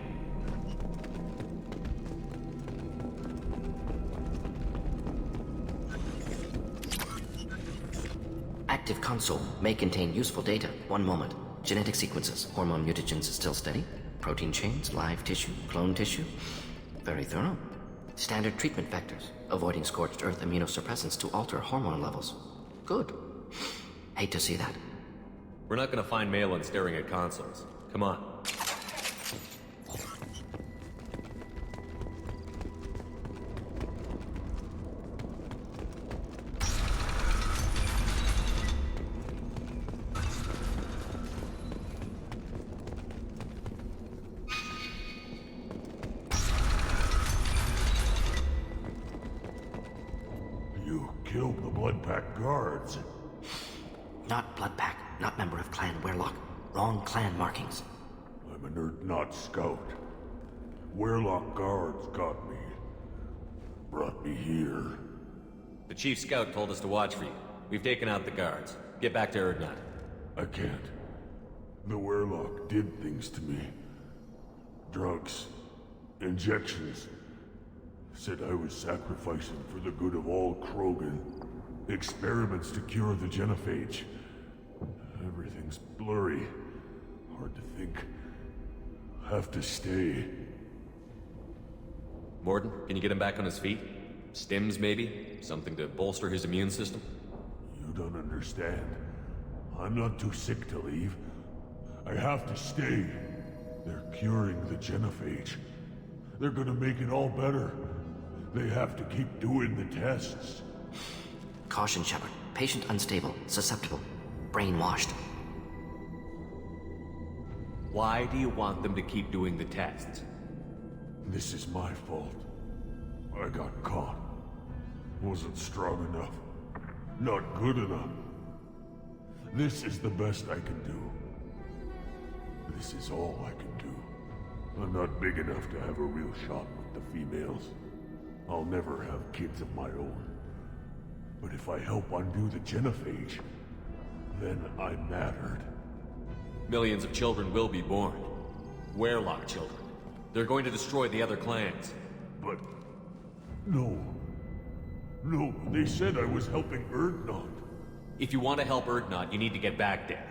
Active console may contain useful data. One moment. Genetic sequences. Hormone mutagens still steady. Protein chains, live tissue, clone tissue. Very thorough. Standard treatment vectors. Avoiding scorched earth immunosuppressants to alter hormone levels. Good. Hate to see that. We're not gonna find Malin staring at consoles. Come on. Killed the Blood Pack guards. Not Blood Pack, not member of Clan Werelock. Wrong clan markings. I'm a nerd, not scout. Werelock guards got me. Brought me here. The chief scout told us to watch for you. We've taken out the guards. Get back to Erdnut. I can't. The Werelock did things to me. Drugs. Injections. Said I was sacrificing for the good of all Krogan. Experiments to cure the genophage. Everything's blurry. Hard to think. Have to stay. Morden, can you get him back on his feet? Stims, maybe? Something to bolster his immune system? You don't understand. I'm not too sick to leave. I have to stay. They're curing the genophage. They're gonna make it all better. They have to keep doing the tests. Caution, Shepard. Patient unstable, susceptible, brainwashed. Why do you want them to keep doing the tests? This is my fault. I got caught. Wasn't strong enough. Not good enough. This is the best I can do. This is all I can do. I'm not big enough to have a real shot with the females. I'll never have kids of my own. But if I help undo the genophage, then I mattered. Millions of children will be born. Werelock children. They're going to destroy the other clans. But... no. No, they said I was helping Erdnot. If you want to help Erdnot, you need to get back there.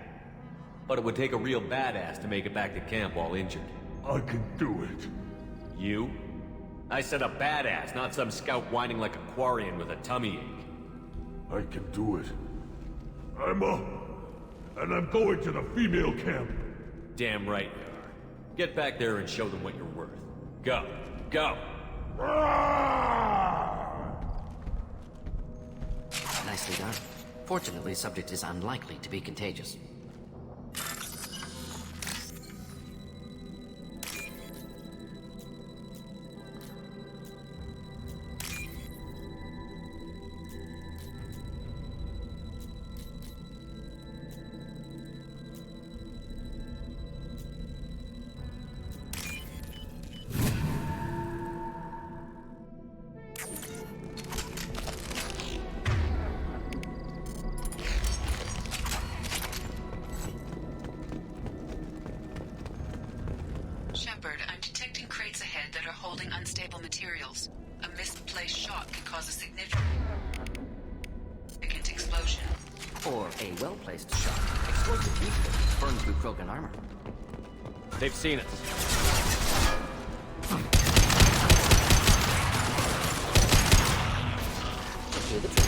But it would take a real badass to make it back to camp while injured. I can do it. You? I said a badass, not some scout whining like a Quarian with a tummy ache. I can do it. I'm up. And I'm going to the female camp. Damn right you are. Get back there and show them what you're worth. Go. Go! Nicely done. Fortunately, subject is unlikely to be contagious. A misplaced shot can cause a significant explosion. Or a well-placed shot. Explosive usually burn through Krogan armor. They've seen us. To the tree.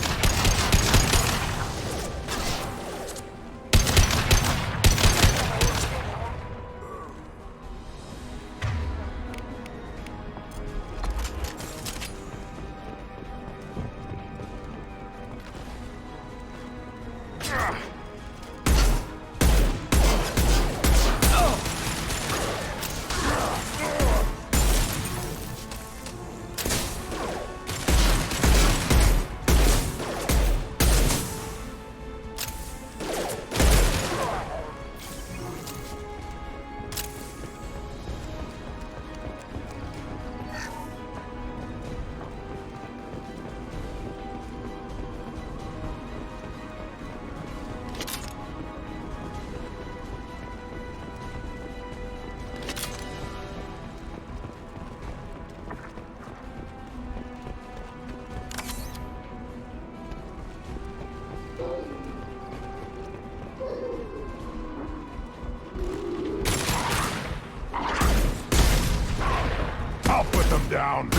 Down.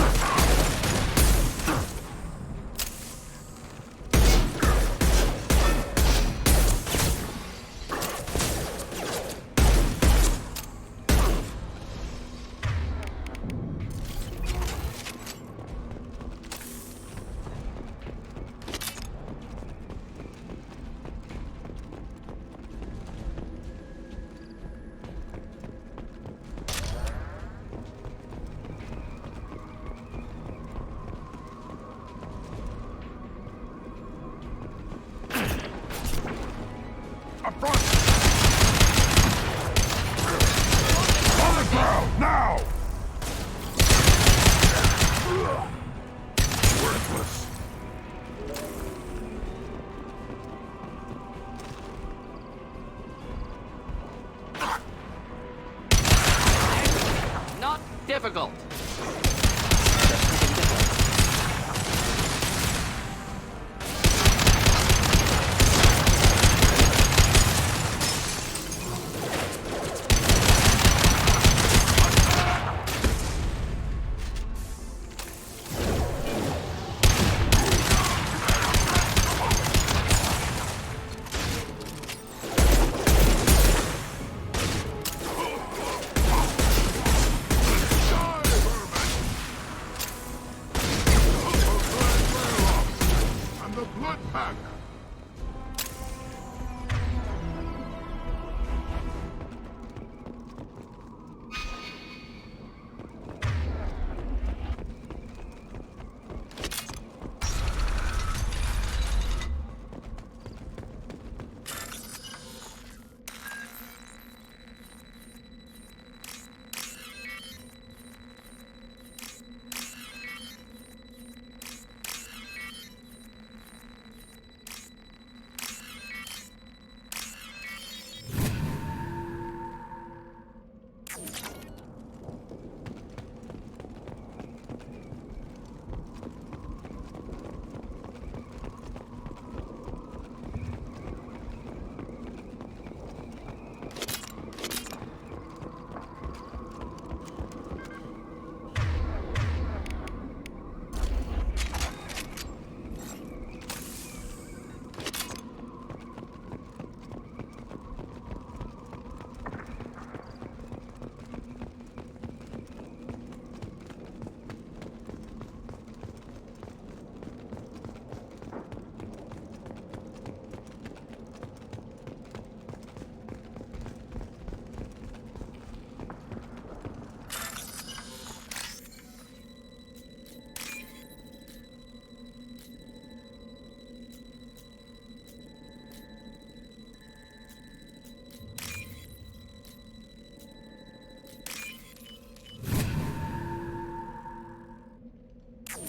Difficult.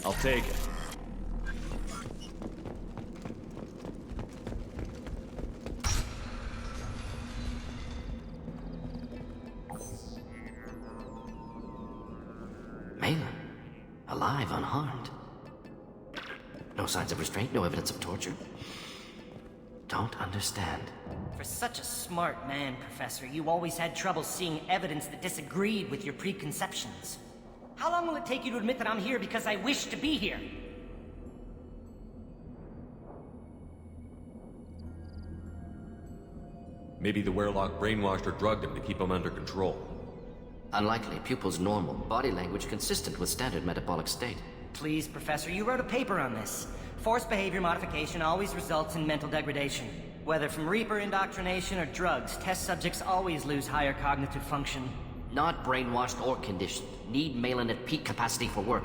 I'll take it. Malin, alive, unharmed. No signs of restraint, no evidence of torture. Don't understand. For such a smart man, Professor, you always had trouble seeing evidence that disagreed with your preconceptions. How long will it take you to admit that I'm here because I wish to be here? Maybe the Werelock brainwashed or drugged him to keep him under control. Unlikely. Pupil's normal. Body language consistent with standard metabolic state. Please, Professor, you wrote a paper on this. Forced behavior modification always results in mental degradation. Whether from Reaper indoctrination or drugs, test subjects always lose higher cognitive function. Not brainwashed or conditioned. Need Malin at peak capacity for work.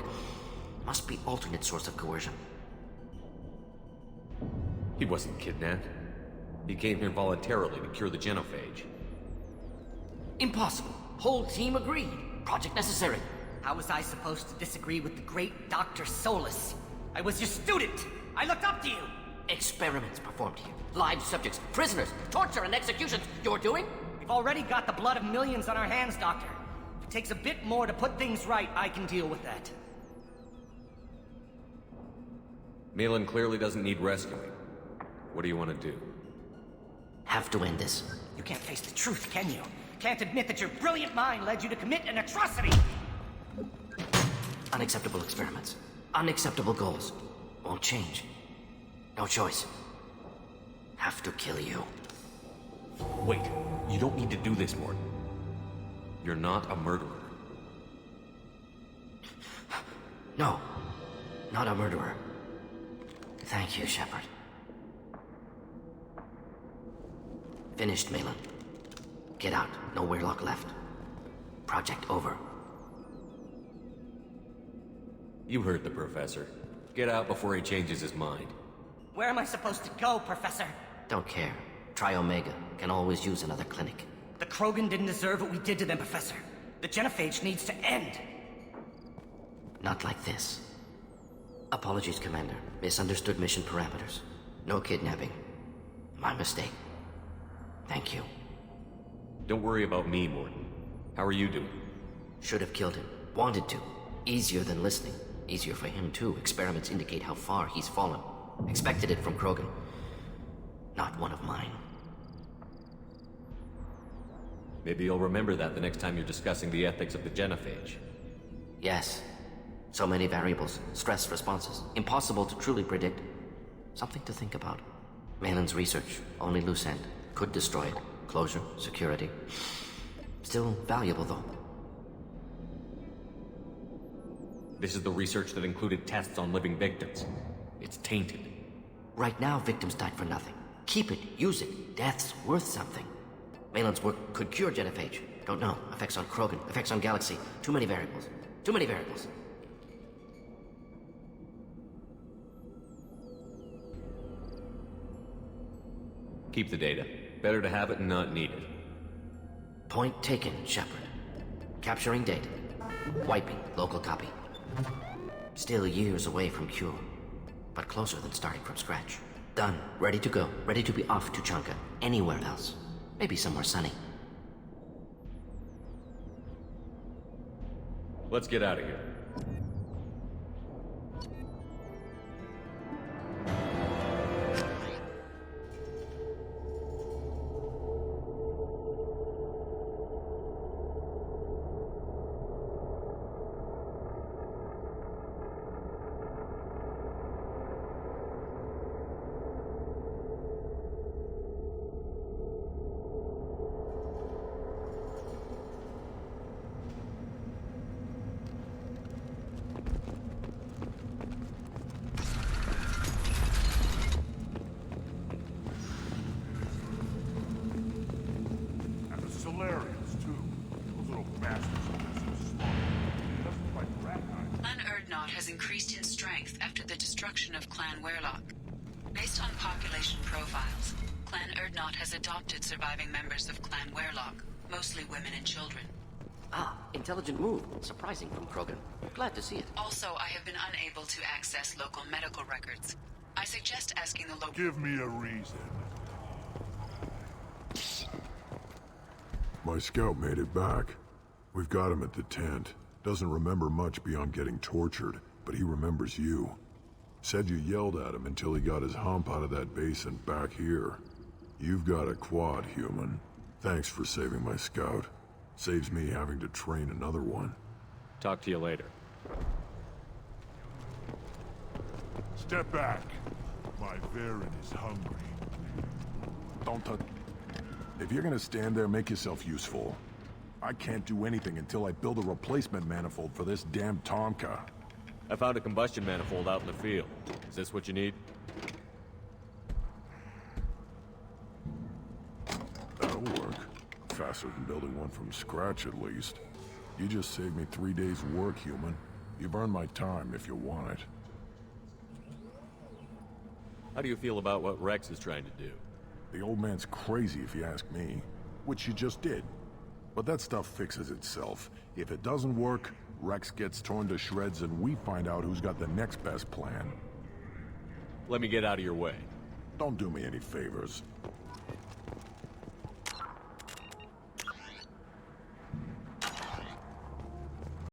Must be alternate source of coercion. He wasn't kidnapped. He came here voluntarily to cure the genophage. Impossible. Whole team agreed. Project necessary. How was I supposed to disagree with the great Dr. Solus? I was your student! I looked up to you! Experiments performed here. Live subjects, prisoners, torture and executions. You're doing? We've already got the blood of millions on our hands, Doctor. If it takes a bit more to put things right, I can deal with that. Malin clearly doesn't need rescuing. What do you want to do? Have to end this. You can't face the truth, can you? Can't admit that your brilliant mind led you to commit an atrocity! Unacceptable experiments. Unacceptable goals. Won't change. No choice. Have to kill you. Wait, you don't need to do this, Morton. You're not a murderer. No. Not a murderer. Thank you, Shepard. Finished, Malin. Get out. No Werelock left. Project over. You heard the professor. Get out before he changes his mind. Where am I supposed to go, Professor? Don't care. Try Omega. Can always use another clinic. The Krogan didn't deserve what we did to them, Professor. The genophage needs to end. Not like this. Apologies, Commander. Misunderstood mission parameters. No kidnapping. My mistake. Thank you. Don't worry about me, Morton. How are you doing? Should have killed him. Wanted to. Easier than listening. Easier for him, too. Experiments indicate how far he's fallen. Expected it from Krogan. Not one of mine. Maybe you'll remember that the next time you're discussing the ethics of the genophage. Yes. So many variables. Stress responses. Impossible to truly predict. Something to think about. Malin's research. Only loose end. Could destroy it. Closure. Security. Still valuable, though. This is the research that included tests on living victims. It's tainted. Right now, victims died for nothing. Keep it. Use it. Death's worth something. Malin's work could cure genophage. Don't know. Effects on Krogan. Effects on Galaxy. Too many variables. Too many variables. Keep the data. Better to have it and not need it. Point taken, Shepard. Capturing data. Wiping. Local copy. Still years away from cure. But closer than starting from scratch. Done. Ready to go. Ready to be off to Chanka. Anywhere else. Maybe somewhere sunny. Let's get out of here. Increased in strength after the destruction of Clan Werelock. Based on population profiles, Clan Urdnot has adopted surviving members of Clan Werelock, mostly women and children. Ah, intelligent move. Surprising from Krogan. Glad to see it. Also, I have been unable to access local medical records. I suggest asking the local... Give me a reason. My scout made it back. We've got him at the tent. Doesn't remember much beyond getting tortured, but he remembers you. Said you yelled at him until he got his hump out of that base and back here. You've got a quad, human. Thanks for saving my scout. Saves me having to train another one. Talk to you later. Step back. My Varen is hungry. Don't touch... If you're gonna stand there, make yourself useful. I can't do anything until I build a replacement manifold for this damn Tomka. I found a combustion manifold out in the field. Is this what you need? That'll work. Faster than building one from scratch, at least. You just saved me 3 days' work, human. You've earned my time if you want it. How do you feel about what Rex is trying to do? The old man's crazy if you ask me. Which you just did. But that stuff fixes itself. If it doesn't work, Rex gets torn to shreds and we find out who's got the next best plan. Let me get out of your way. Don't do me any favors.